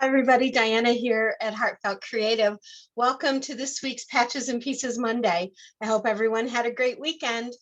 Hi everybody, Diana here at Heartfelt Creative. Welcome to this week's Patches and Pieces Monday. I hope everyone had a great weekend.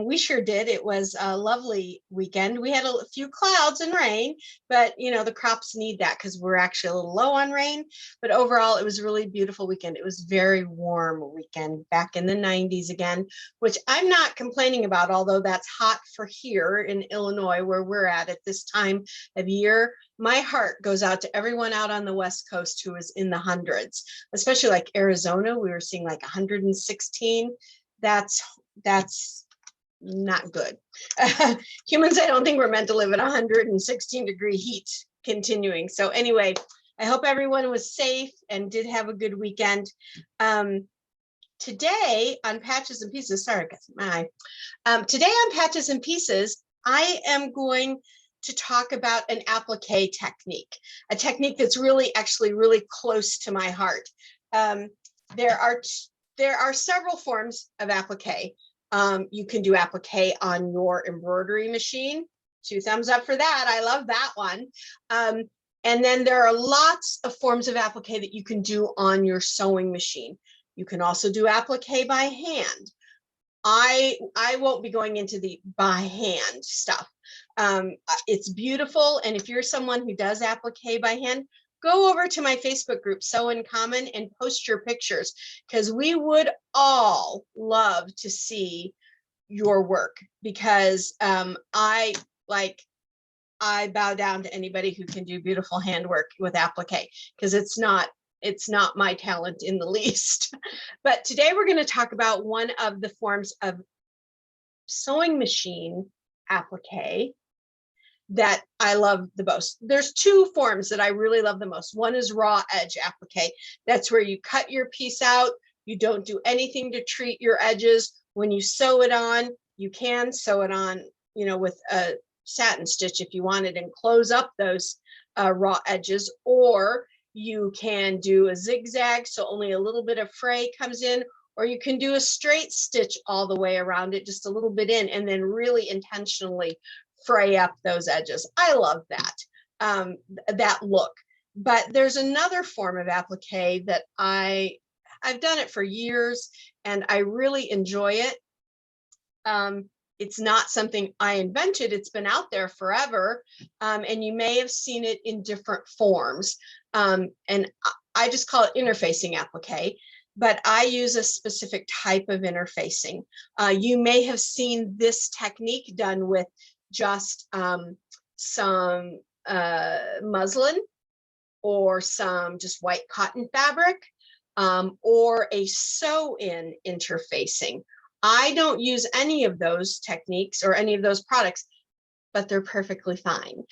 We sure did. It was a lovely weekend. We had a few clouds and rain, but you know, the crops need that because we're actually a little low on rain. But overall, it was a really beautiful weekend. It was very warm weekend, back in the 90s again, which I'm not complaining about, although that's hot for here in Illinois, where we're at this time of year. My heart goes out to everyone out on the West Coast who was in the hundreds, especially like Arizona. We were seeing like 116. That's not good. Humans, I don't think we're meant to live at 116-degree heat continuing. So anyway, I hope everyone was safe and did have a good weekend. Today on Patches and Pieces, sorry, I got my eye. Today on Patches and Pieces, I am going to talk about an applique technique, a technique that's actually really close to my heart. There are several forms of applique. You can do applique on your embroidery machine. 2 thumbs up for that. I love that one. And then there are lots of forms of applique that you can do on your sewing machine. You can also do applique by hand. I won't be going into the by hand stuff. It's beautiful. And if you're someone who does applique by hand, go over to my Facebook group, Sew in Common, and post your pictures, because we would all love to see your work, because I bow down to anybody who can do beautiful handwork with applique, because it's not my talent in the least. But today we're going to talk about one of the forms of sewing machine applique that I love the most. There's 2 forms that I really love the most. One is raw edge applique. That's where you cut your piece out. You don't do anything to treat your edges. When you sew it on, you can sew it on, you know, with a satin stitch if you wanted, and close up those raw edges, or you can do a zigzag, so only a little bit of fray comes in, or you can do a straight stitch all the way around it, just a little bit in, and then really intentionally fray up those edges. I love that, that look. But there's another form of applique that I've done it for years, and I really enjoy it. It's not something I invented. It's been out there forever, and you may have seen it in different forms. And I just call it interfacing applique, but I use a specific type of interfacing. You may have seen this technique done with just some muslin, or some just white cotton fabric, or a sew-in interfacing. I don't use any of those techniques or any of those products, but they're perfectly fine.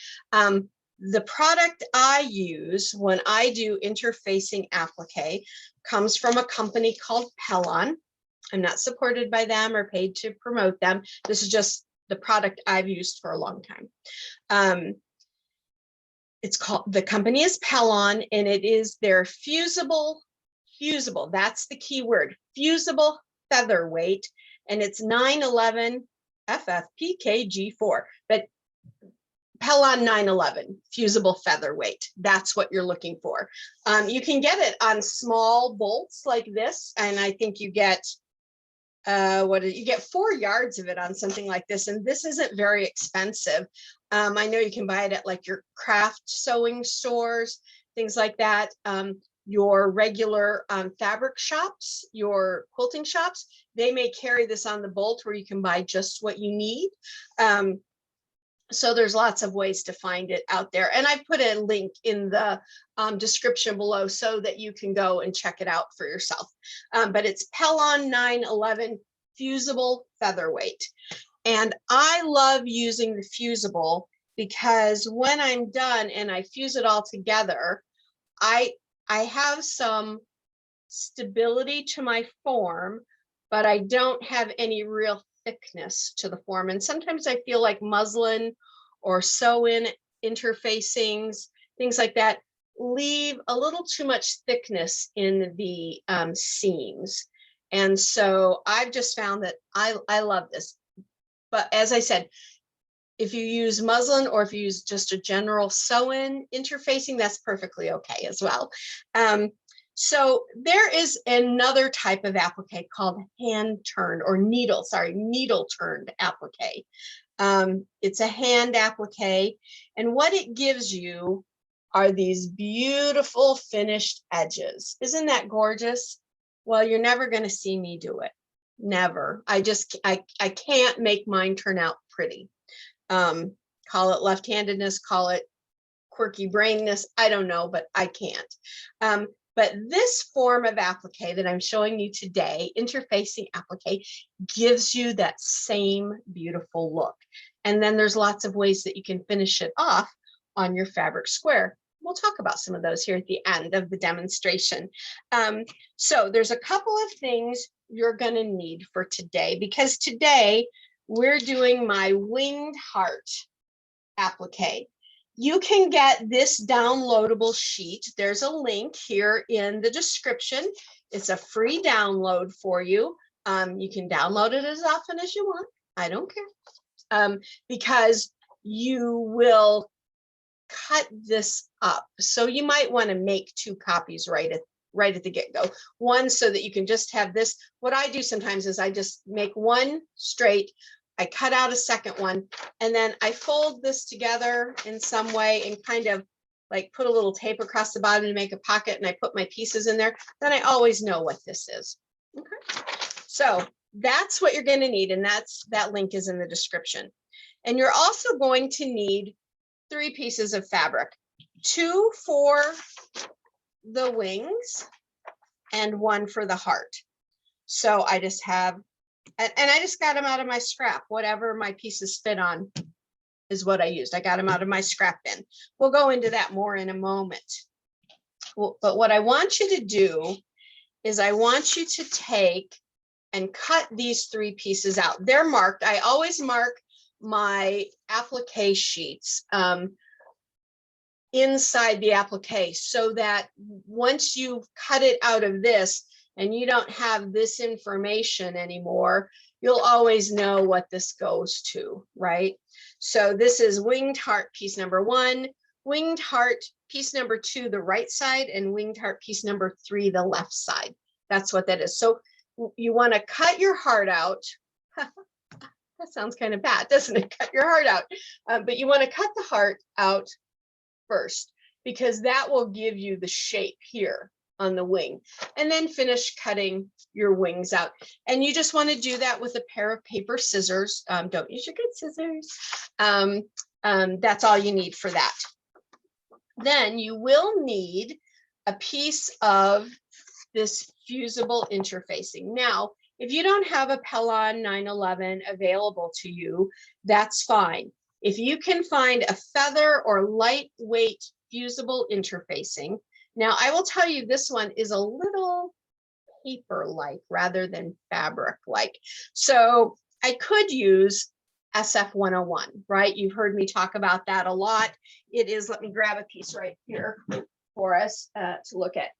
The product I use when I do interfacing applique comes from a company called Pellon. I'm not supported by them or paid to promote them. This is just the product I've used for a long time. The company is Pellon, and it is their fusible, that's the key word, fusible featherweight, and it's 911 FFPKG4, but Pellon 911 fusible featherweight, that's what you're looking for. You can get it on small bolts like this, and I think you get you get 4 yards of it on something like this, and this isn't very expensive. I know you can buy it at like your craft sewing stores, things like that. Your regular fabric shops, your quilting shops, they may carry this on the bolt where you can buy just what you need. So there's lots of ways to find it out there. And I put a link in the description below so that you can go and check it out for yourself. But it's Pellon 911 fusible featherweight. And I love using the fusible because when I'm done and I fuse it all together, I have some stability to my form, but I don't have any real thickness to the form. And sometimes I feel like muslin or sew-in interfacings, things like that, leave a little too much thickness in the seams. And so I've just found that I love this. But as I said, If you use muslin or if you use just a general sew-in interfacing, that's perfectly okay as well. So there is another type of applique called hand-turned or needle-turned applique. It's a hand applique, and what it gives you are these beautiful finished edges. Isn't that gorgeous? Well, you're never going to see me do it. Never. I can't make mine turn out pretty. Call it left-handedness, call it quirky brainness, I don't know, but I can't. But this form of applique that I'm showing you today, interfacing applique, gives you that same beautiful look. And then there's lots of ways that you can finish it off on your fabric square. We'll talk about some of those here at the end of the demonstration. So there's a couple of things you're going to need for today, because today we're doing my winged heart applique. You can get this downloadable sheet. There's a link here in the description. It's a free download for you. You can download it as often as you want. I don't care, because you will cut this up. So you might want to make 2 copies right at the get-go. One so that you can just have this. What I do sometimes is I just make one straight, I cut out a second one, and then I fold this together in some way and kind of like put a little tape across the bottom to make a pocket, and I put my pieces in there. Then I always know what this is. Okay, so that's what you're going to need, and that link is in the description. And you're also going to need 3 pieces of fabric, 2 for the wings and 1 for the heart. So I just have, and I just got them out of my scrap. Whatever my pieces fit on is what I used. I got them out of my scrap bin. We'll go into that more in a moment. Well, but what I want you to do is I want you to take and cut these 3 pieces out. They're marked. I always mark my applique sheets inside the applique, so that once you've cut it out of this and you don't have this information anymore, you'll always know what this goes to, right? So this is winged heart piece number 1, winged heart piece number 2, the right side, and winged heart piece number 3, the left side. That's what that is. So you want to cut your heart out. That sounds kind of bad, doesn't it? Cut your heart out. But you want to cut the heart out first, because that will give you the shape here on the wing, and then finish cutting your wings out. And you just want to do that with a pair of paper scissors. Don't use your good scissors. That's all you need for that. Then you will need a piece of this fusible interfacing. Now, if you don't have a Pellon 911 available to you, that's fine. If you can find a feather or lightweight fusible interfacing, now I will tell you this one is a little paper-like rather than fabric-like. So I could use SF101, right? You've heard me talk about that a lot. It is, let me grab a piece right here for us to look at.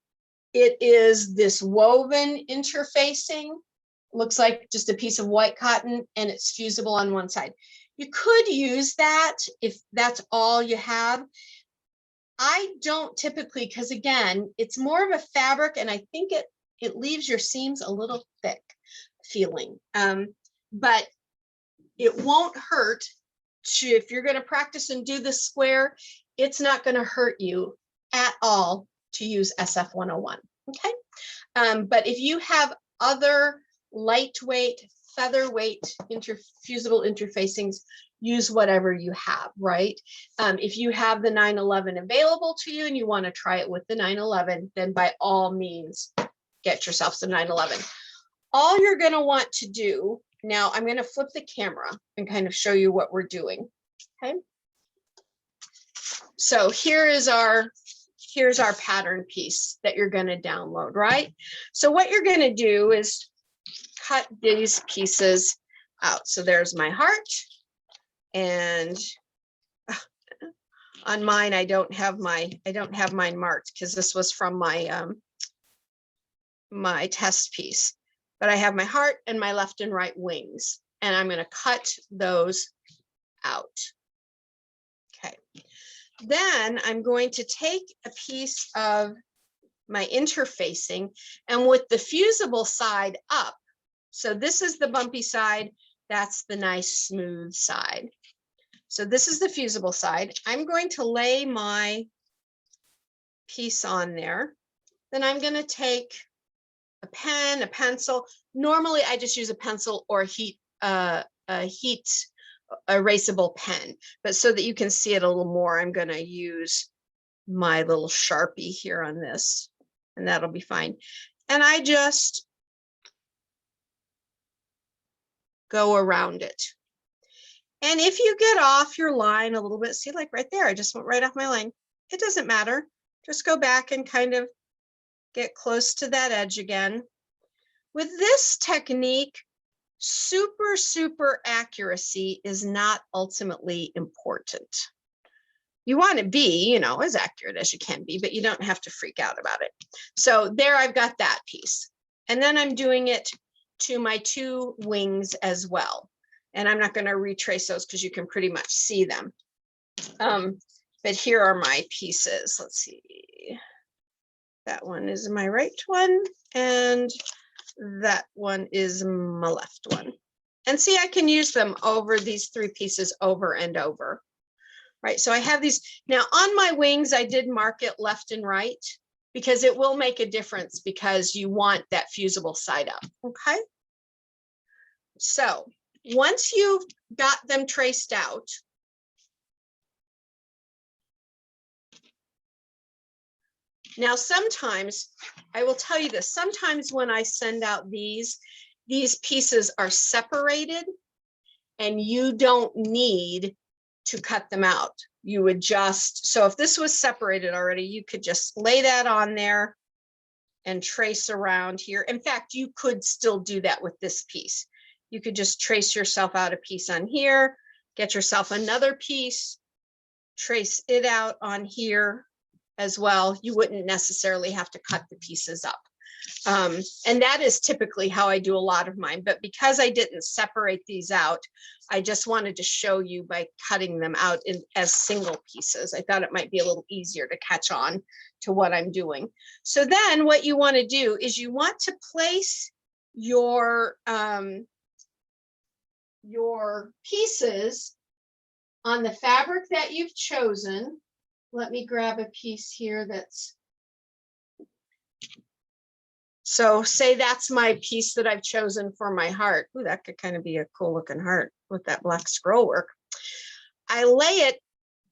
It is this woven interfacing, looks like just a piece of white cotton, and it's fusible on one side. You could use that if that's all you have. I don't typically, because again, it's more of a fabric, and I think it leaves your seams a little thick feeling. But it won't hurt to, if you're going to practice and do the square, it's not going to hurt you at all to use SF101. Okay. But if you have other lightweight, featherweight, fusible interfacings, use whatever you have, right? If you have the 911 available to you and you want to try it with the 911, then by all means, get yourself some 911. All you're going to want to do, now I'm going to flip the camera and kind of show you what we're doing, okay? So here's our pattern piece that you're going to download, right? So what you're going to do is cut these pieces out. So there's my heart, and on mine I don't have mine marked because this was from my my test piece, but I have my heart and my left and right wings, and I'm going to cut those out. Okay. Then I'm going to take a piece of my interfacing, and with the fusible side up, so this is the bumpy side, that's the nice smooth side. So this is the fusible side. I'm going to lay my piece on there. Then I'm going to take a pen, a pencil. Normally I just use a pencil or a heat erasable pen, but so that you can see it a little more, I'm going to use my little Sharpie here on this, and that'll be fine. And I just go around it. And if you get off your line a little bit, see, like right there, I just went right off my line. It doesn't matter. Just go back and kind of get close to that edge again. With this technique, super accuracy is not ultimately important. You want to be, you know, as accurate as you can be, but you don't have to freak out about it. So there I've got that piece. And then I'm doing it to my two wings as well. And I'm not going to retrace those because you can pretty much see them. But here are my pieces. Let's see. That one is my right one, and that one is my left one. And see, I can use them over these three pieces over and over. Right, so I have these. Now on my wings, I did mark it left and right because it will make a difference because you want that fusible side up, okay? So once you've got them traced out, now sometimes, I will tell you this, sometimes when I send out these pieces are separated and you don't need to cut them out. You would just, so if this was separated already, you could just lay that on there and trace around here. In fact, you could still do that with this piece. You could just trace yourself out a piece on here, get yourself another piece, trace it out on here as well. You wouldn't necessarily have to cut the pieces up. And that is typically how I do a lot of mine, but because I didn't separate these out, I just wanted to show you by cutting them out as single pieces. I thought it might be a little easier to catch on to what I'm doing. So then what you want to do is you want to place your pieces on the fabric that you've chosen. Let me grab a piece here that's, so say that's my piece that I've chosen for my heart. Ooh, that could kind of be a cool looking heart with that black scroll work. I lay it,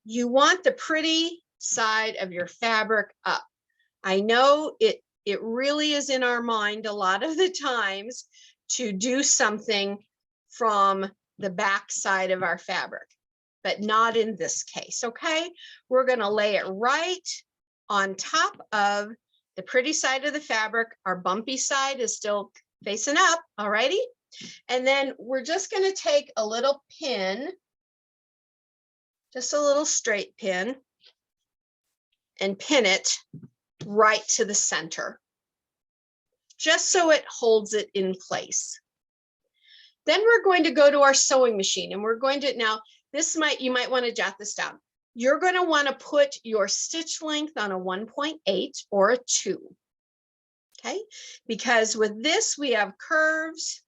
you want the pretty side of your fabric up. I know it really is in our mind a lot of the times to do something from the back side of our fabric, but not in this case, okay? We're gonna lay it right on top of the pretty side of the fabric. Our bumpy side is still facing up, alrighty? And then we're just gonna take a little pin, just a little straight pin, and pin it right to the center, just so it holds it in place. Then we're going to go to our sewing machine, and we're going to, now this you might want to jot this down. You're going to want to put your stitch length on a 1.8 or a 2, okay? Because with this, we have curves.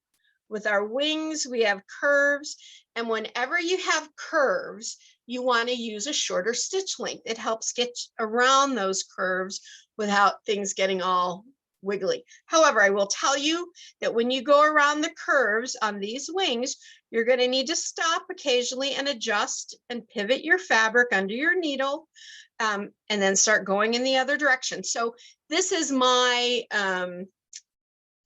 With our wings, we have curves. And whenever you have curves, you want to use a shorter stitch length. It helps get around those curves without things getting all wiggly. However, I will tell you that when you go around the curves on these wings, you're going to need to stop occasionally and adjust and pivot your fabric under your needle, and then start going in the other direction. So this is my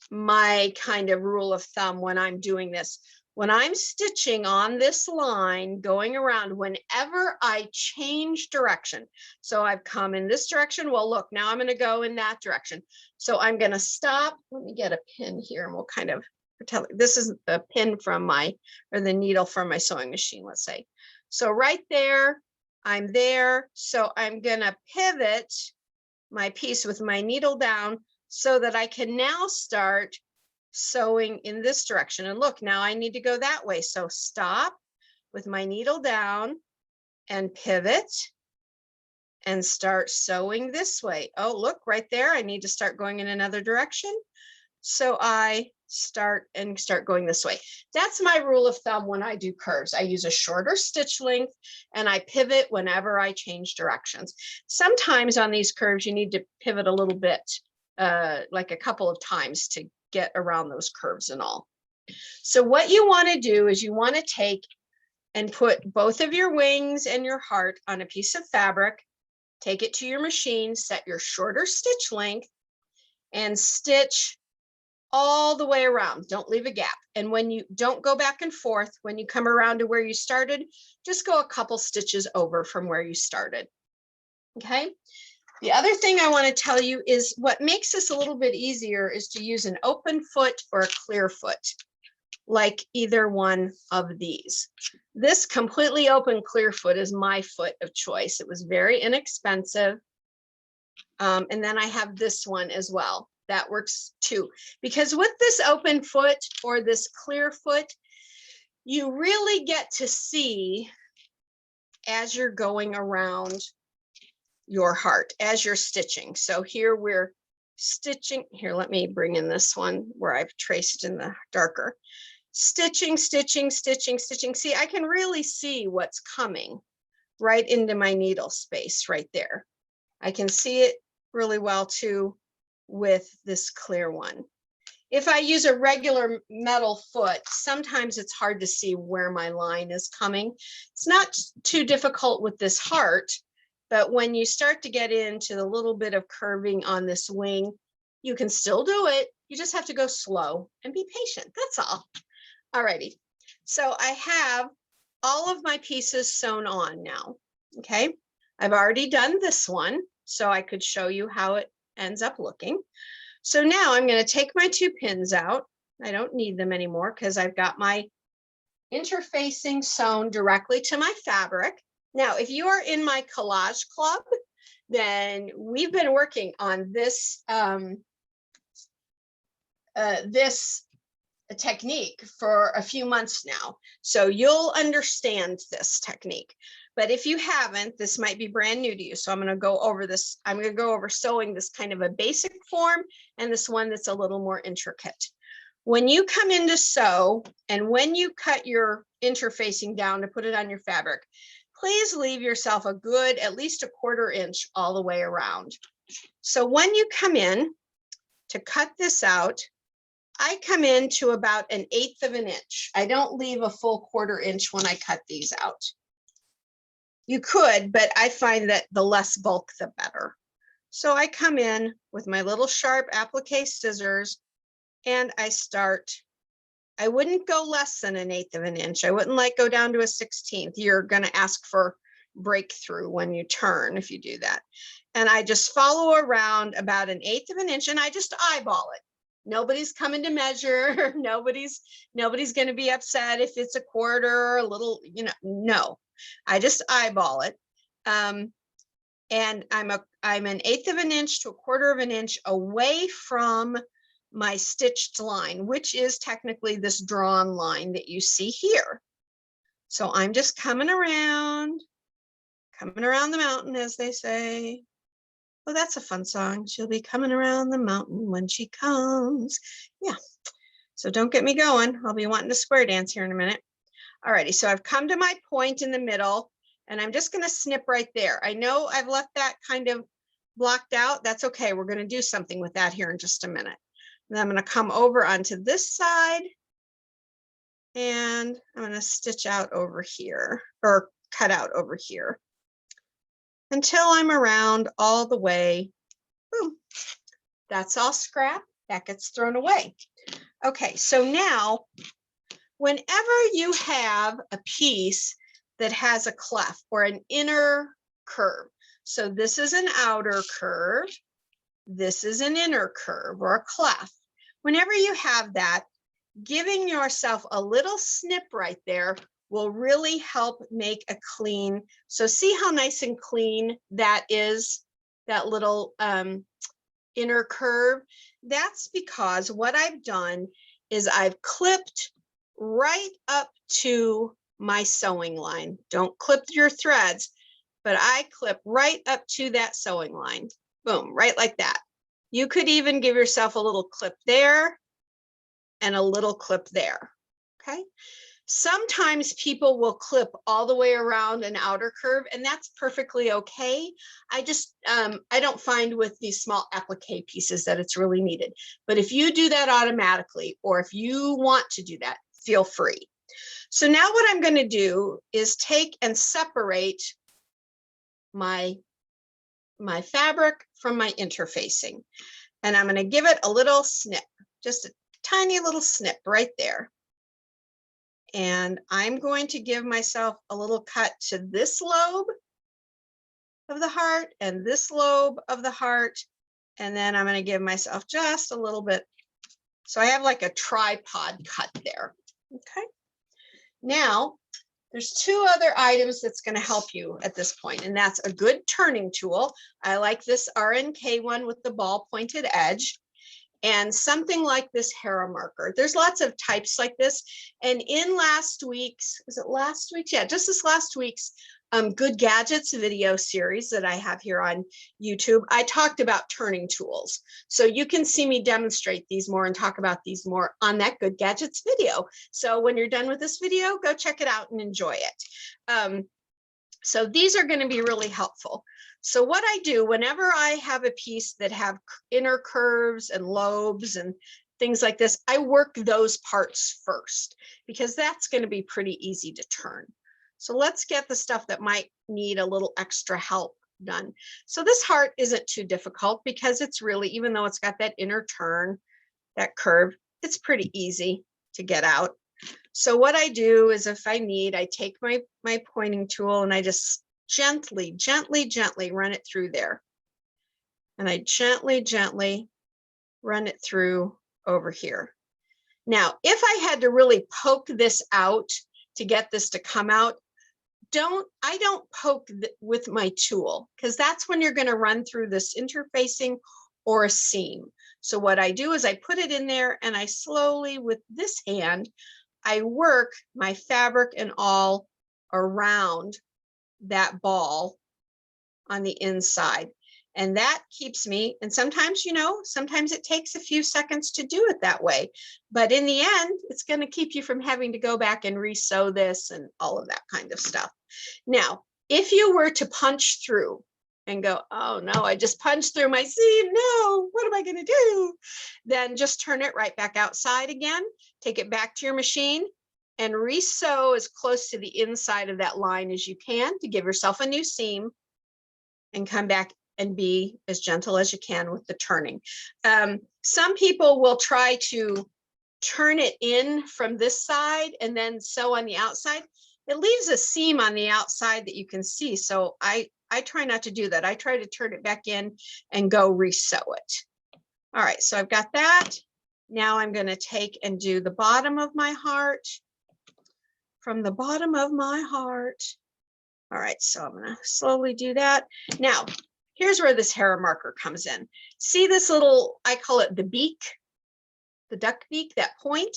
my kind of rule of thumb when I'm doing this. When I'm stitching on this line going around, whenever I change direction, so I've come in this direction, well, look, now I'm going to go in that direction. So I'm going to stop. Let me get a pin here and we'll kind of pretend this is the pin from my, or the needle from my sewing machine, let's say. So right there, I'm there. So I'm going to pivot my piece with my needle down so that I can now start sewing in this direction. And look, now I need to go that way. So stop, with my needle down and pivot and start sewing this way. Oh, look right there. I need to start going in another direction. So I start going this way. That's my rule of thumb when I do curves. I use a shorter stitch length and I pivot whenever I change directions. Sometimes on these curves, you need to pivot a little bit, like a couple of times to get around those curves and all. So what you want to do is you want to take and put both of your wings and your heart on a piece of fabric, take it to your machine, set your shorter stitch length, and stitch all the way around. Don't leave a gap. And when you don't go back and forth, when you come around to where you started, just go a couple stitches over from where you started. Okay. The other thing I want to tell you is what makes this a little bit easier is to use an open foot or a clear foot, like either one of these. This completely open clear foot is my foot of choice. It was very inexpensive. And then I have this one as well. That works too, because with this open foot or this clear foot, you really get to see as you're going around your heart, as you're stitching. So here we're stitching. Here, let me bring in this one where I've traced in the darker. Stitching, stitching, stitching, stitching. See, I can really see what's coming right into my needle space right there. I can see it really well too with this clear one. If I use a regular metal foot, sometimes it's hard to see where my line is coming. It's not too difficult with this heart, but when you start to get into the little bit of curving on this wing, you can still do it. You just have to go slow and be patient. That's all. Alrighty. So I have all of my pieces sewn on now. Okay. I've already done this one, so I could show you how it ends up looking. So now I'm going to take my 2 pins out. I don't need them anymore because I've got my interfacing sewn directly to my fabric. Now, if you are in my collage club, then we've been working on this this technique for a few months now. So you'll understand this technique. But if you haven't, this might be brand new to you. So I'm going to go over this. I'm going to go over sewing this kind of a basic form and this one that's a little more intricate. When you come in to sew and when you cut your interfacing down to put it on your fabric, please leave yourself a good, at least 1/4 inch all the way around. So when you come in to cut this out, I come in to about 1/8 of an inch. I don't leave a full 1/4 inch when I cut these out. You could, but I find that the less bulk, the better. So I come in with my little sharp applique scissors and I start. I wouldn't go less than 1/8 of an inch. I wouldn't like go down to a 1/16. You're going to ask for breakthrough when you turn if you do that. And I just follow around about 1/8 of an inch and I just eyeball it. Nobody's coming to measure. Nobody's going to be upset if it's 1/4 or a little, no. I just eyeball it. And I'm 1/8 of an inch to 1/4 of an inch away from my stitched line, which is technically this drawn line that you see here. So I'm just coming around the mountain, as they say. Oh, that's a fun song. She'll be coming around the mountain when she comes. Yeah. So don't get me going. I'll be wanting to square dance here in a minute. Alrighty, so I've come to my point in the middle and I'm just going to snip right there. I know I've left that kind of blocked out. That's okay. We're going to do something with that here in just a minute. And I'm going to come over onto this side and I'm going to stitch out over here or cut out over here until I'm around all the way. Boom. That's all scrap. That gets thrown away. Okay, so now whenever you have a piece that has a cleft or an inner curve, so this is an outer curve, this is an inner curve or a cleft. Whenever you have that, giving yourself a little snip right there will really help make a clean. So see how nice and clean that is, that little inner curve? That's because what I've done is I've clipped right up to my sewing line. Don't clip your threads, but I clip right up to that sewing line. Boom, right like that. You could even give yourself a little clip there and a little clip there, okay? Sometimes people will clip all the way around an outer curve, and that's perfectly okay. I just, I don't find with these small applique pieces that it's really needed. But if you do that automatically, or if you want to do that, feel free. So now what I'm going to do is take and separate my fabric from my interfacing. And I'm going to give it a little snip, just a tiny little snip right there. And I'm going to give myself a little cut to this lobe of the heart and this lobe of the heart. And then I'm going to give myself just a little bit. So I have like a tripod cut there. Okay. Now there's two other items that's going to help you at this point, and that's a good turning tool. I like this RNK one with the ball pointed edge, and something like this Hera marker. There's lots of types like this. And in last week's, is it last week's? Yeah, just this last week's Good Gadgets video series that I have here on YouTube, I talked about turning tools. So you can see me demonstrate these more and talk about these more on that Good Gadgets video. So when you're done with this video, go check it out and enjoy it. So these are going to be really helpful. So what I do whenever I have a piece that have inner curves and lobes and things like this, I work those parts first because that's going to be pretty easy to turn. So let's get the stuff that might need a little extra help done. So this heart isn't too difficult because it's really, even though it's got that inner turn, that curve, it's pretty easy to get out. So what I do is if I need, I take my pointing tool and I just gently run it through there. And I gently run it through over here. Now, if I had to really poke this out to get this to come out, I don't poke with my tool because that's when you're going to run through this interfacing or a seam. So what I do is I put it in there and I slowly, with this hand, I work my fabric and all around that ball on the inside. And that keeps me, and sometimes, you know, sometimes it takes a few seconds to do it that way. But in the end, it's going to keep you from having to go back and re-sew this and all of that kind of stuff. Now, if you were to punch through and go, oh no, I just punched through my seam. No, what am I going to do? Then just turn it right back outside again, take it back to your machine and re-sew as close to the inside of that line as you can to give yourself a new seam and come back and be as gentle as you can with the turning. Some people will try to turn it in from this side and then sew on the outside. It leaves a seam on the outside that you can see. So I try not to do that. I try to turn it back in and go re-sew it. All right, so I've got that. Now I'm going to take and do the bottom of my heart. From the bottom of my heart. All right, so I'm going to slowly do that. Now, here's where this Hera marker comes in. See this little, I call it the beak, the duck beak, that point?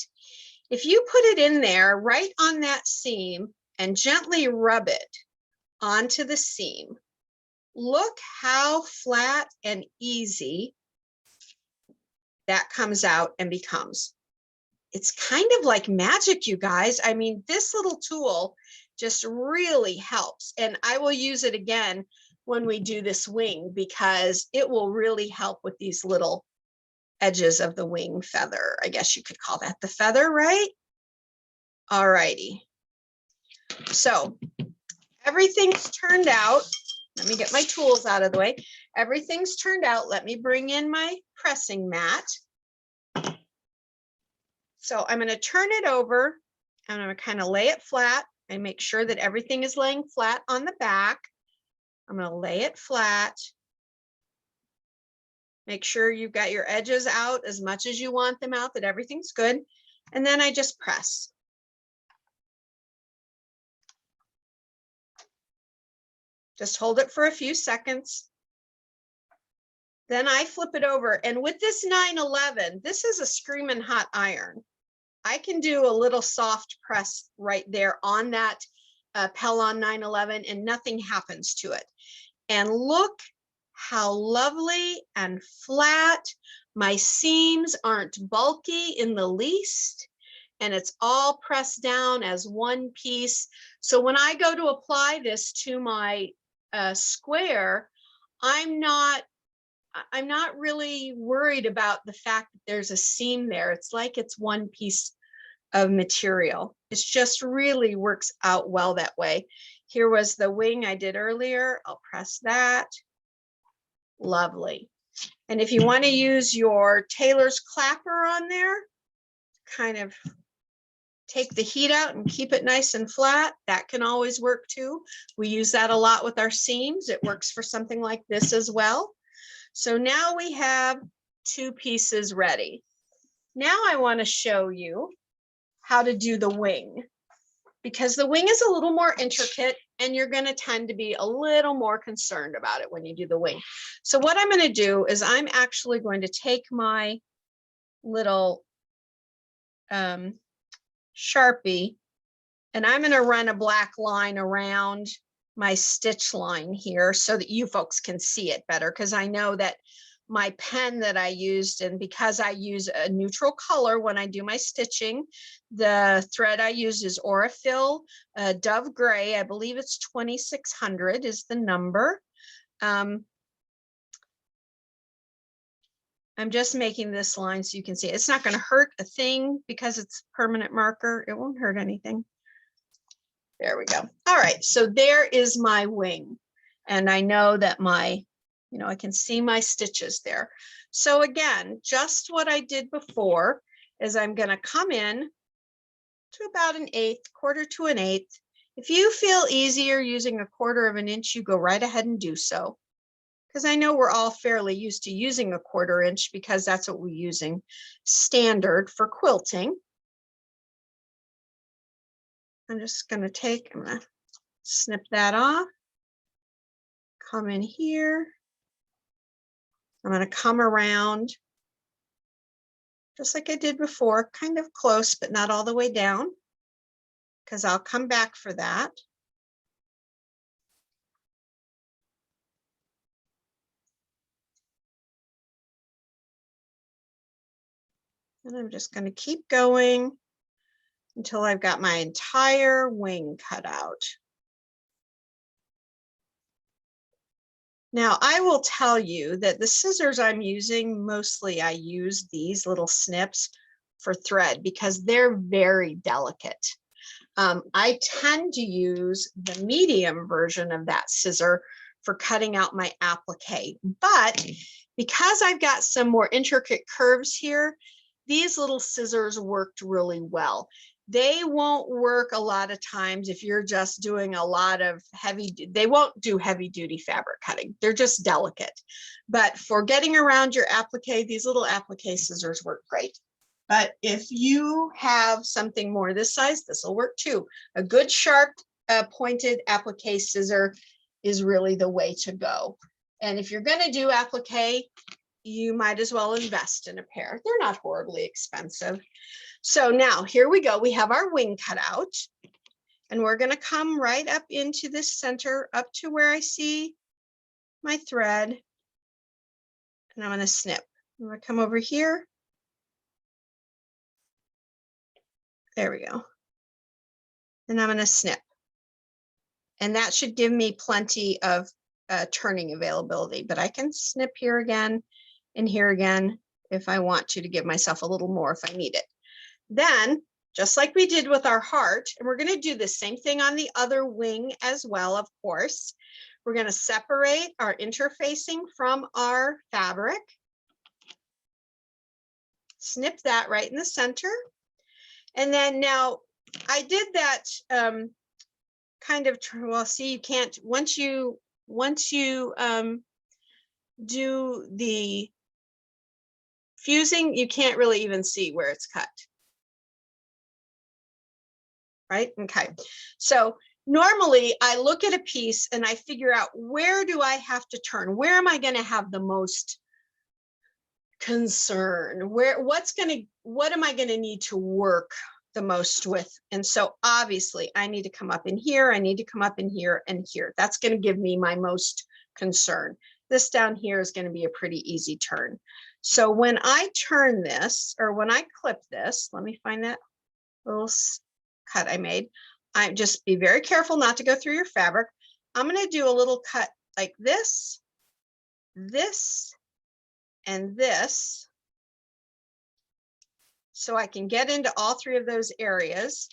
If you put it in there right on that seam and gently rub it onto the seam, look how flat and easy that comes out and becomes. It's kind of like magic, you guys. I mean, this little tool just really helps. And I will use it again when we do this wing because it will really help with these little edges of the wing feather. I guess you could call that the feather, right? All righty. So everything's turned out. Let me get my tools out of the way. Everything's turned out. Let me bring in my pressing mat. So I'm going to turn it over and I'm going to kind of lay it flat and make sure that everything is laying flat on the back. I'm going to lay it flat. Make sure you've got your edges out as much as you want them out, that everything's good. And then I just press. Just hold it for a few seconds. Then I flip it over. And with this 911, this is a screaming hot iron. I can do a little soft press right there on that Pellon 911 and nothing happens to it. And look how lovely and flat. My seams aren't bulky in the least, and it's all pressed down as one piece. So when I go to apply this to my square, I'm not really worried about the fact that there's a seam there. It's like it's one piece of material. It just really works out well that way. Here was the wing I did earlier. I'll press that. Lovely. And if you want to use your tailor's clapper on there, kind of take the heat out and keep it nice and flat, that can always work too. We use that a lot with our seams. It works for something like this as well. So now we have two pieces ready. Now I want to show you how to do the wing, because the wing is a little more intricate and you're going to tend to be a little more concerned about it when you do the wing. So what I'm going to do is I'm actually going to take my little Sharpie and I'm going to run a black line around my stitch line here so that you folks can see it better, because I know that my pen that I used, and because I use a neutral color when I do my stitching, the thread I use is Aurifil Dove Gray. I believe it's 2600 is the number. I'm just making this line so you can see it. It's not going to hurt a thing because it's permanent marker. It won't hurt anything. There we go. All right, so there is my wing. And I know that my, I can see my stitches there. So again, just what I did before is I'm going to come in to about 1/8, 1/4 to 1/8. If you feel easier using 1/4 of an inch, you go right ahead and do so. Because I know we're all fairly used to using 1/4 inch because that's what we're using standard for quilting. I'm just going to snip that off, come in here. I'm going to come around just like I did before, kind of close, but not all the way down, because I'll come back for that. And I'm just going to keep going until I've got my entire wing cut out. Now, I will tell you that the scissors I'm using, mostly I use these little snips for thread because they're very delicate. I tend to use the medium version of that scissor for cutting out my applique, but because I've got some more intricate curves here, these little scissors worked really well. They won't work a lot of times if you're just doing a lot of they won't do heavy duty fabric cutting. They're just delicate. But for getting around your applique, these little applique scissors work great. But if you have something more this size, this will work too. A good sharp pointed applique scissor is really the way to go. And if you're going to do applique, you might as well invest in a pair. They're not horribly expensive. So now here we go. We have our wing cut out and we're going to come right up into this center up to where I see my thread. And I'm going to snip. I'm going to come over here. There we go. And I'm going to snip. And that should give me plenty of turning availability, but I can snip here again and here again if I want to give myself a little more if I need it. Then, just like we did with our heart, and we're going to do the same thing on the other wing as well, of course. We're going to separate our interfacing from our fabric. Snip that right in the center. And then now I did that kind of, well, see, you can't, once you do the fusing, you can't really even see where it's cut. Right? Okay. So normally I look at a piece and I figure out where do I have to turn? Where am I going to have the most concern. What am I gonna need to work the most with? And so obviously I need to come up in here, I need to come up in here and here. That's gonna give me my most concern. This down here is gonna be a pretty easy turn. So when I turn this, or when I clip this, let me find that little cut I made. I just be very careful not to go through your fabric. I'm gonna do a little cut like this, this, and this, so I can get into all three of those areas.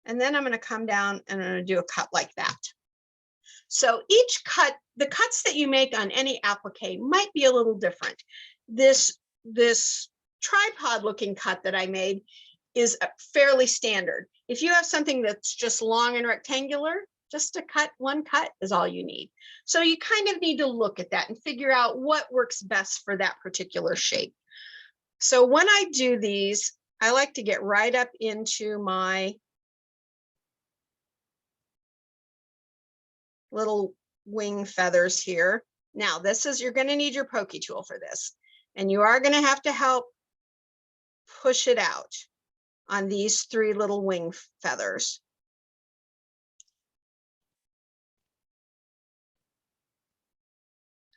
And then I'm going to come down and I'm going to do a cut like that. So each cut, the cuts that you make on any applique might be a little different. This tripod looking cut that I made is fairly standard. If you have something that's just long and rectangular, just a cut, one cut is all you need. So you kind of need to look at that and figure out what works best for that particular shape. So when I do these, I like to get right up into my little wing feathers here. Now this is, you're going to need your pokey tool for this, and you are going to have to help push it out on these three little wing feathers.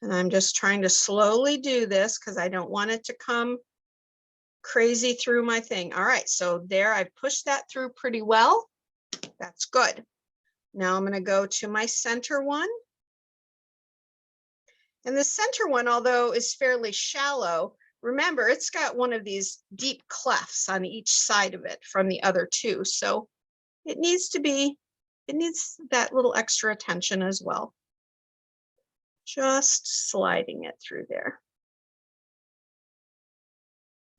And I'm just trying to slowly do this because I don't want it to come crazy through my thing. All right, so there, I've pushed that through pretty well. That's good. Now I'm going to go to my center one. And the center one, although is fairly shallow, remember it's got one of these deep clefts on each side of it from the other two. So it needs that little extra attention as well. Just sliding it through there.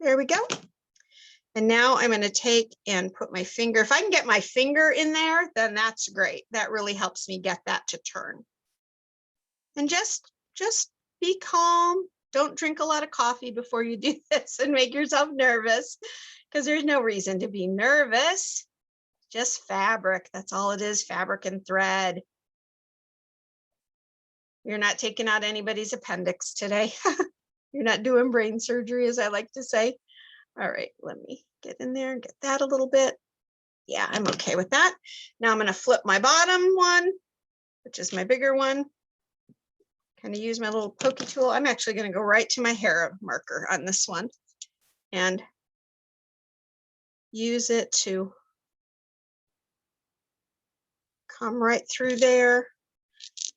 There we go. And now I'm going to take and put my finger. If I can get my finger in there, then that's great. That really helps me get that to turn. And just be calm. Don't drink a lot of coffee before you do this and make yourself nervous, because there's no reason to be nervous. Just fabric. That's all it is, fabric and thread. You're not taking out anybody's appendix today. You're not doing brain surgery, as I like to say. All right, let me get in there and get that a little bit. Yeah, I'm okay with that. Now I'm going to flip my bottom one, which is my bigger one. Kind of use my little pokey tool. I'm actually going to go right to my hair marker on this one and use it to come right through there.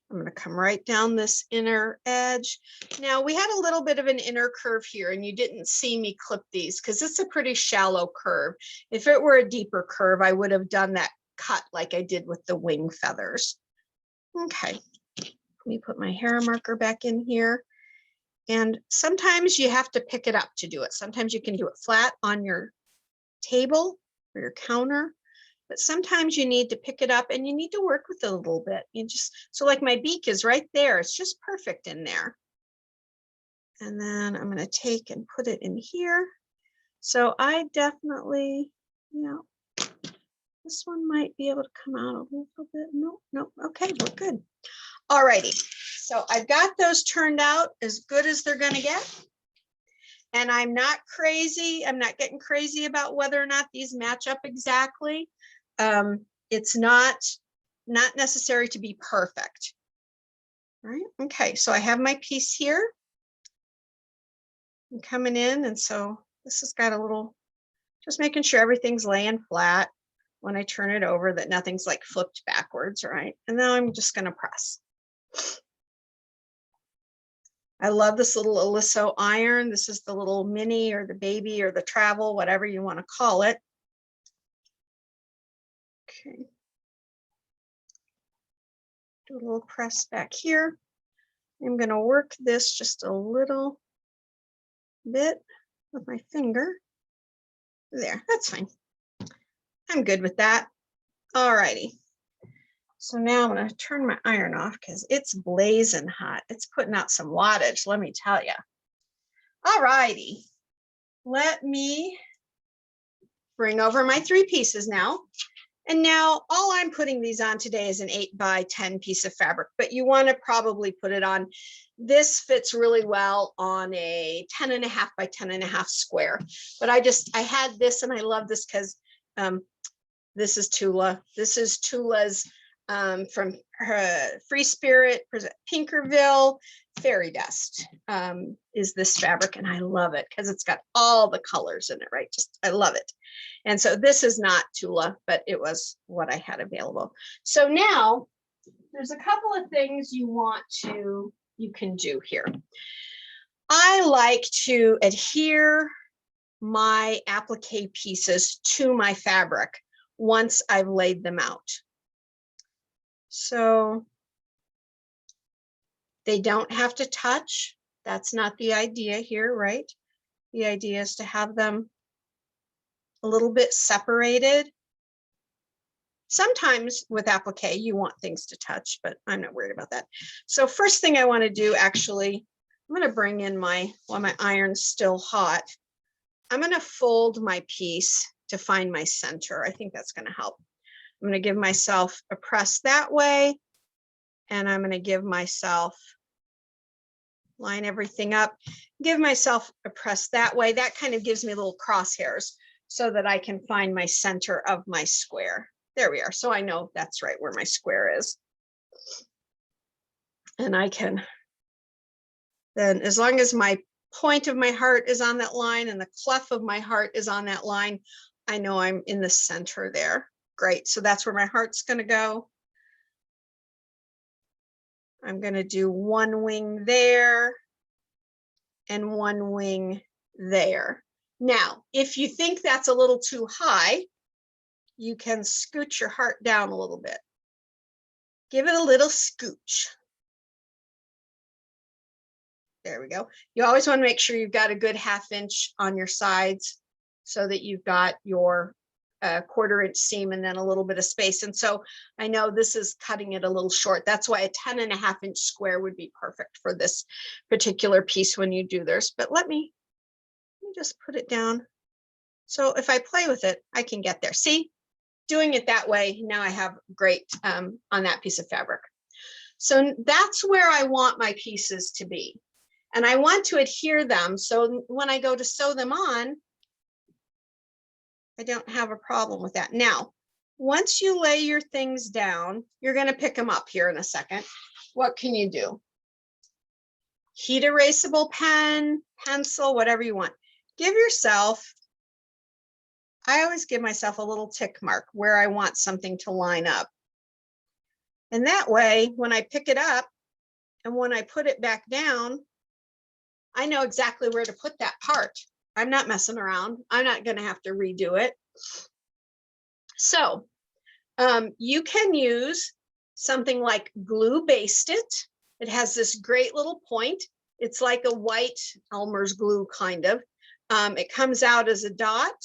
I'm going to come right down this inner edge. Now we had a little bit of an inner curve here, and you didn't see me clip these because it's a pretty shallow curve. If it were a deeper curve, I would have done that cut like I did with the wing feathers. Okay, let me put my hair marker back in here. And sometimes you have to pick it up to do it. Sometimes you can do it flat on your table or your counter. But sometimes you need to pick it up and you need to work with it a little bit. So like my beak is right there. It's just perfect in there. And then I'm going to take and put it in here. So I definitely, this one might be able to come out a little bit. No. Okay, we're good. All righty. So I've got those turned out as good as they're going to get. And I'm not crazy. I'm not getting crazy about whether or not these match up exactly. It's not necessary to be perfect. All right. Okay. So I have my piece here. I'm coming in. And so this has got a little, just making sure everything's laying flat when I turn it over, that nothing's like flipped backwards. Right. And now I'm just going to press. I love this little Oliso iron. This is the little mini or the baby or the travel, whatever you want to call it. Okay. Do a little press back here. I'm going to work this just a little bit with my finger. There, that's fine. I'm good with that. All righty. So now I'm going to turn my iron off because it's blazing hot. It's putting out some wattage, let me tell you. All righty. Let me bring over my three pieces now. And now all I'm putting these on today is an 8 by 10 piece of fabric, but you want to probably put it on. This fits really well on a 10.5 by 10.5 square. But I had this and I love this because this is Tula. This is Tula's from her Free Spirit, Pinkerville. Fairy Dust is this fabric, and I love it because it's got all the colors in it, right? Just, I love it. And so this is not Tula, but it was what I had available. So now there's a couple of things you can do here. I like to adhere my applique pieces to my fabric once I've laid them out. So they don't have to touch. That's not the idea here, right? The idea is to have them a little bit separated. Sometimes with applique, you want things to touch, but I'm not worried about that. So first thing I want to do, actually, I'm going to bring in while my iron's still hot, I'm going to fold my piece to find my center. I think that's going to help. I'm going to give myself a press that way, and I'm going to give myself, line everything up, give myself a press that way. That kind of gives me little crosshairs so that I can find my center of my square. There we are. So I know that's right where my square is. And I can then, as long as my point of my heart is on that line and the clef of my heart is on that line, I know I'm in the center there. Great. So that's where my heart's going to go. I'm going to do one wing there and one wing there. Now, if you think that's a little too high, you can scoot your heart down a little bit. Give it a little scooch. There we go. You always want to make sure you've got a good 1/2 inch on your sides so that you've got your 1/4 inch seam and then a little bit of space. And so I know this is cutting it a little short. That's why a 10.5 inch square would be perfect for this particular piece when you do this. But let me just put it down. So if I play with it, I can get there. See, doing it that way, now I have great on that piece of fabric. So that's where I want my pieces to be. And I want to adhere them. So when I go to sew them on, I don't have a problem with that. Now, once you lay your things down, you're going to pick them up here in a second. What can you do? Heat erasable pen, pencil, whatever you want. Give yourself, I always give myself a little tick mark where I want something to line up. And that way, when I pick it up and when I put it back down, I know exactly where to put that part. I'm not messing around. I'm not going to have to redo it. So you can use something like Glue Based It. It has this great little point. It's like a white Elmer's glue kind of. It comes out as a dot.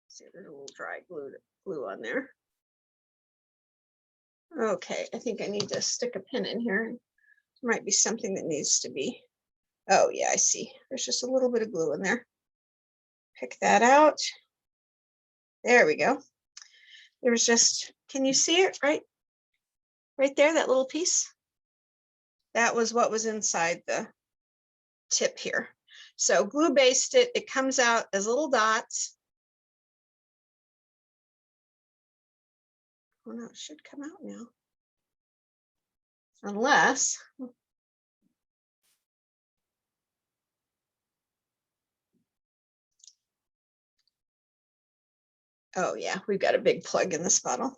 See, there's a little dry glue on there. Okay, I think I need to stick a pin in here. There might be something that needs to be. Oh yeah, I see. There's just a little bit of glue in there. Pick that out. There we go. There's just, can you see it right there, that little piece? That was what was inside the tip here. So Glue Based It, it comes out as little dots. Oh no, it should come out now. Unless, oh yeah, we've got a big plug in this bottle.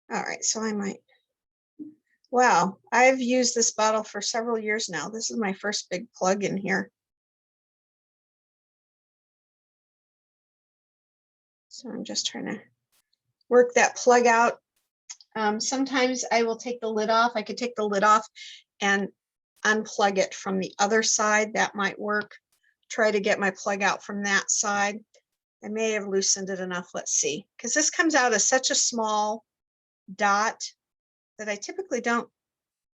All right, so I might, wow, I've used this bottle for several years now. This is my first big plug in here. So I'm just trying to work that plug out. Sometimes I will take the lid off. I could take the lid off and unplug it from the other side. That might work. Try to get my plug out from that side. I may have loosened it enough. Let's see, because this comes out as such a small dot that I typically don't.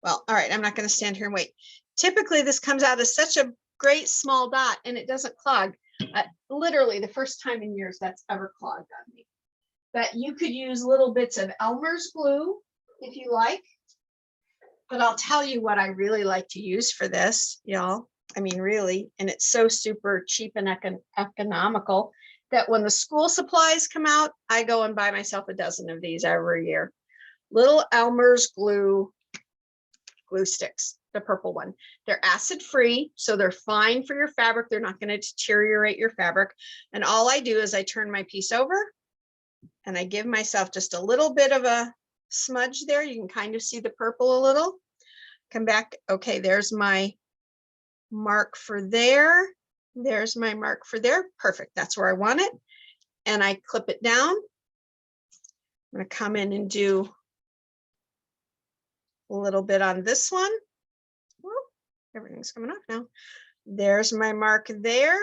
Well, all right, I'm not going to stand here and wait. Typically, this comes out as such a great small dot and it doesn't clog. Literally the first time in years that's ever clogged on me. But you could use little bits of Elmer's glue if you like. But I'll tell you what I really like to use for this, y'all. I mean, really, and it's so super cheap and economical that when the school supplies come out, I go and buy myself a dozen of these every year. Little Elmer's glue sticks, the purple one. They're acid free, so they're fine for your fabric. They're not going to deteriorate your fabric. And all I do is I turn my piece over and I give myself just a little bit of a smudge there. You can kind of see the purple a little. Come back. Okay, there's my mark for there. There's my mark for there. Perfect. That's where I want it. And I clip it down. I'm going to come in and do a little bit on this one. Whoop, everything's coming off now. There's my mark there.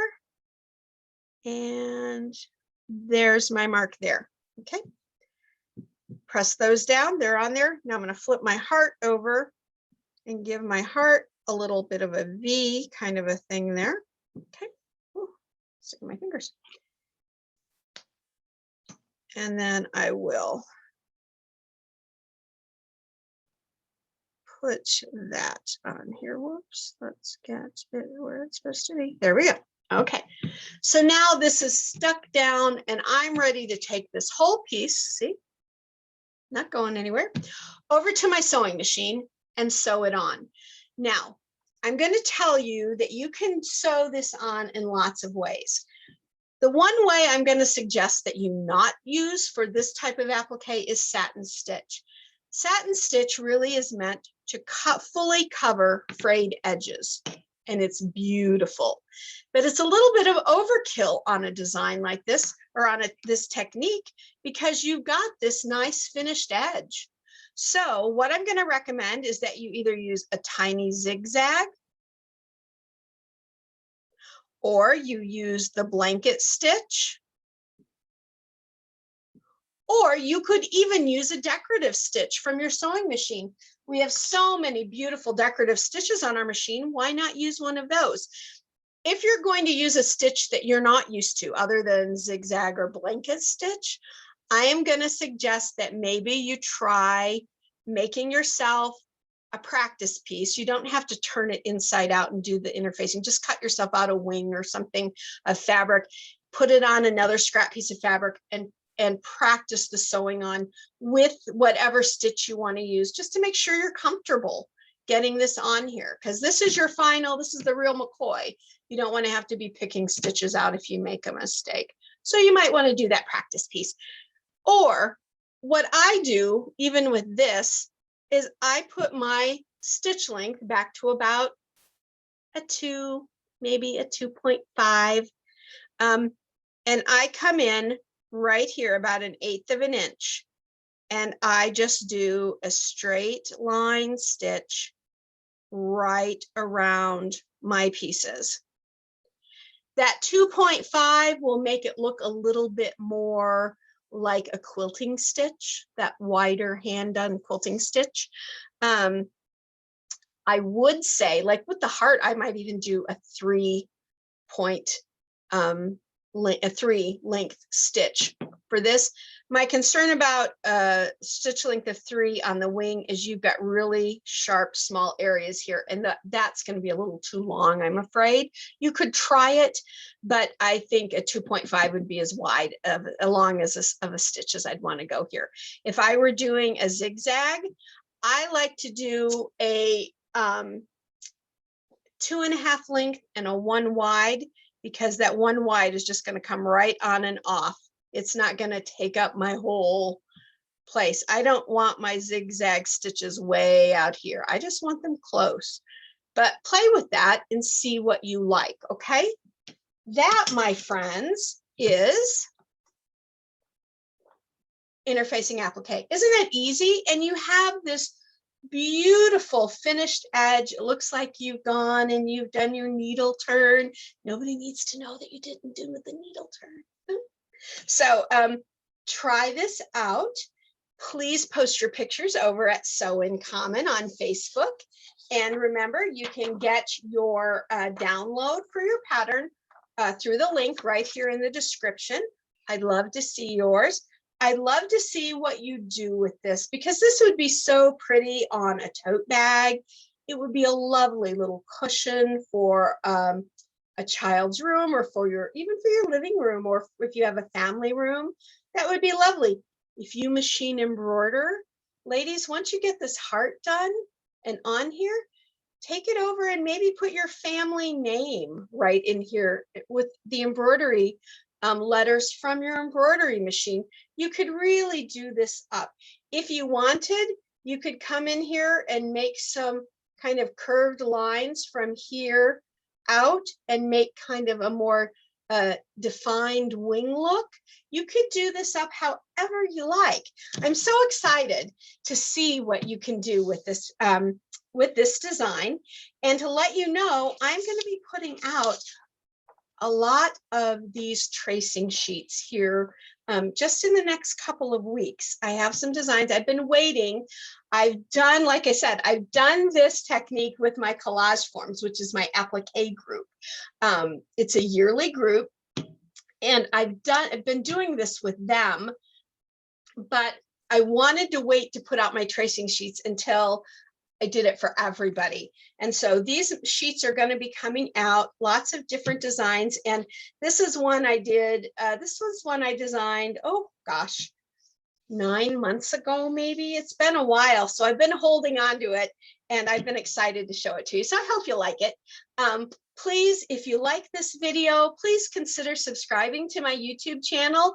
And there's my mark there. Okay. Press those down. They're on there. Now I'm going to flip my heart over and give my heart a little bit of a V kind of a thing there. Okay. Ooh, stick my fingers. And then I will put that on here. Whoops. Let's get it where it's supposed to be. There we go. Okay. So now this is stuck down and I'm ready to take this whole piece. See? Not going anywhere. Over to my sewing machine and sew it on. Now, I'm going to tell you that you can sew this on in lots of ways. The one way I'm going to suggest that you not use for this type of applique is satin stitch. Satin stitch really is meant to fully cover frayed edges, and it's beautiful. But it's a little bit of overkill on a design like this, or on this technique, because you've got this nice finished edge. So what I'm going to recommend is that you either use a tiny zigzag, or you use the blanket stitch, or you could even use a decorative stitch from your sewing machine. We have so many beautiful decorative stitches on our machine. Why not use one of those? If you're going to use a stitch that you're not used to, other than zigzag or blanket stitch, I am going to suggest that maybe you try making yourself a practice piece. You don't have to turn it inside out and do the interfacing. Just cut yourself out a wing or something of fabric, put it on another scrap piece of fabric, and practice the sewing on with whatever stitch you want to use, just to make sure you're comfortable getting this on here, because this is your final, this is the real McCoy. You don't want to have to be picking stitches out if you make a mistake. So you might want to do that practice piece. Or what I do, even with this, is I put my stitch length back to about a 2, maybe a 2.5. And I come in right here about 1/8 of an inch. And I just do a straight line stitch right around my pieces. That 2.5 will make it look a little bit more like a quilting stitch, that wider hand done quilting stitch. I would say, like with the heart, I might even do a 3 length stitch for this. My concern about stitch length of 3 on the wing is you've got really sharp small areas here, and that's going to be a little too long, I'm afraid. You could try it, but I think a 2.5 would be as wide of a stitch as I'd want to go here. If I were doing a zigzag, I like to do a 2.5 length and a 1 wide, because that 1 wide is just going to come right on and off. It's not going to take up my whole place. I don't want my zigzag stitches way out here. I just want them close. But play with that and see what you like, okay? That, my friends, is interfacing applique. Isn't that easy? And you have this beautiful finished edge. It looks like you've gone and you've done your needle turn. Nobody needs to know that you didn't do the needle turn. So try this out. Please post your pictures over at Sew in Common on Facebook. And remember, you can get your download for your pattern through the link right here in the description. I'd love to see yours. I'd love to see what you do with this, because this would be so pretty on a tote bag. It would be a lovely little cushion for a child's room, or for your, even for your living room, or if you have a family room, that would be lovely. If you machine embroider, ladies, once you get this heart done and on here, take it over and maybe put your family name right in here with the embroidery letters from your embroidery machine. You could really do this up. If you wanted, you could come in here and make some kind of curved lines from here out and make kind of a more defined wing look. You could do this up however you like. I'm so excited to see what you can do with this design. And to let you know, I'm going to be putting out a lot of these tracing sheets here just in the next couple of weeks. I have some designs. I've been waiting. I've done, like I said, I've done this technique with my collage forms, which is my applique group. It's a yearly group, and I've been doing this with them, but I wanted to wait to put out my tracing sheets until I did it for everybody. And so these sheets are going to be coming out, lots of different designs. And this is one I did. This was one I designed, oh gosh, 9 months ago, maybe. It's been a while. So I've been holding on to it, and I've been excited to show it to you. So I hope you like it. Please, if you like this video, please consider subscribing to my YouTube channel,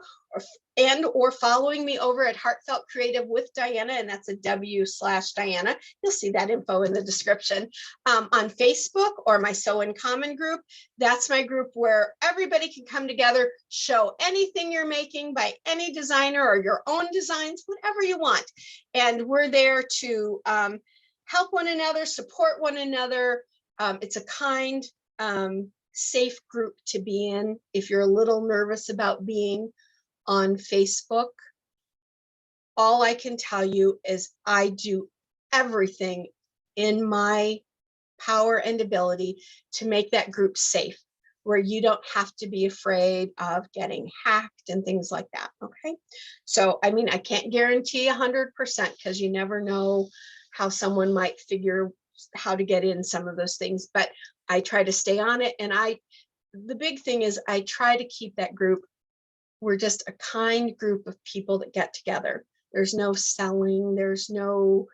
or following me over at Heartfelt Creative with Diana, and that's a W/Diana. You'll see that info in the description. On Facebook, or my Sew in Common group. That's my group where everybody can come together, show anything you're making by any designer, or your own designs, whatever you want. And we're there to help one another, support one another. It's a kind, safe group to be in if you're a little nervous about being on Facebook. All I can tell you is I do everything in my power and ability to make that group safe, where you don't have to be afraid of getting hacked and things like that. Okay. So, I mean, I can't guarantee 100%, because you never know how someone might figure how to get in some of those things, but I try to stay on it. And the big thing is I try to keep that group. We're just a kind group of people that get together. There's no selling, there's no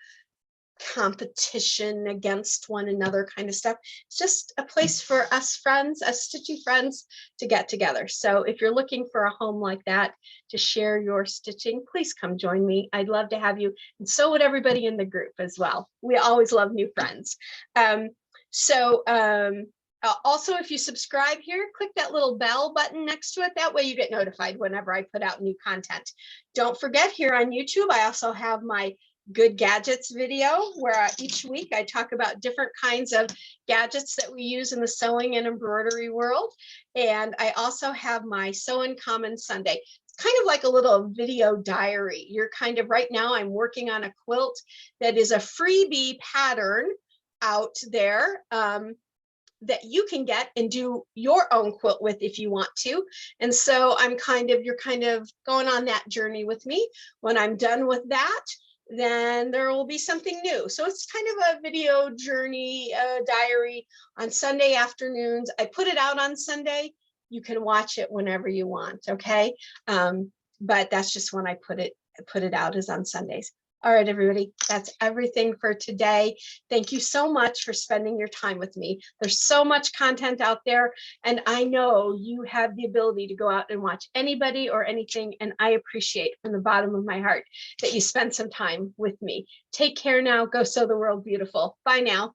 competition against one another kind of stuff. It's just a place for us friends, us stitchy friends, to get together. So if you're looking for a home like that to share your stitching, please come join me. I'd love to have you, and so would everybody in the group as well. We always love new friends. Also, if you subscribe here, click that little bell button next to it. That way you get notified whenever I put out new content. Don't forget, here on YouTube, I also have my Good Gadgets video, where each week I talk about different kinds of gadgets that we use in the sewing and embroidery world. And I also have my Sew in Common Sunday. It's kind of like a little video diary. You're kind of, right now I'm working on a quilt that is a freebie pattern out there that you can get and do your own quilt with if you want to. And so you're kind of going on that journey with me. When I'm done with that, then there will be something new. So it's kind of a video journey diary on Sunday afternoons. I put it out on Sunday. You can watch it whenever you want, okay? But that's just when I put it out, is on Sundays. All right, everybody, that's everything for today. Thank you so much for spending your time with me. There's so much content out there, and I know you have the ability to go out and watch anybody or anything, and I appreciate from the bottom of my heart that you spend some time with me. Take care now. Go sew the world beautiful. Bye now.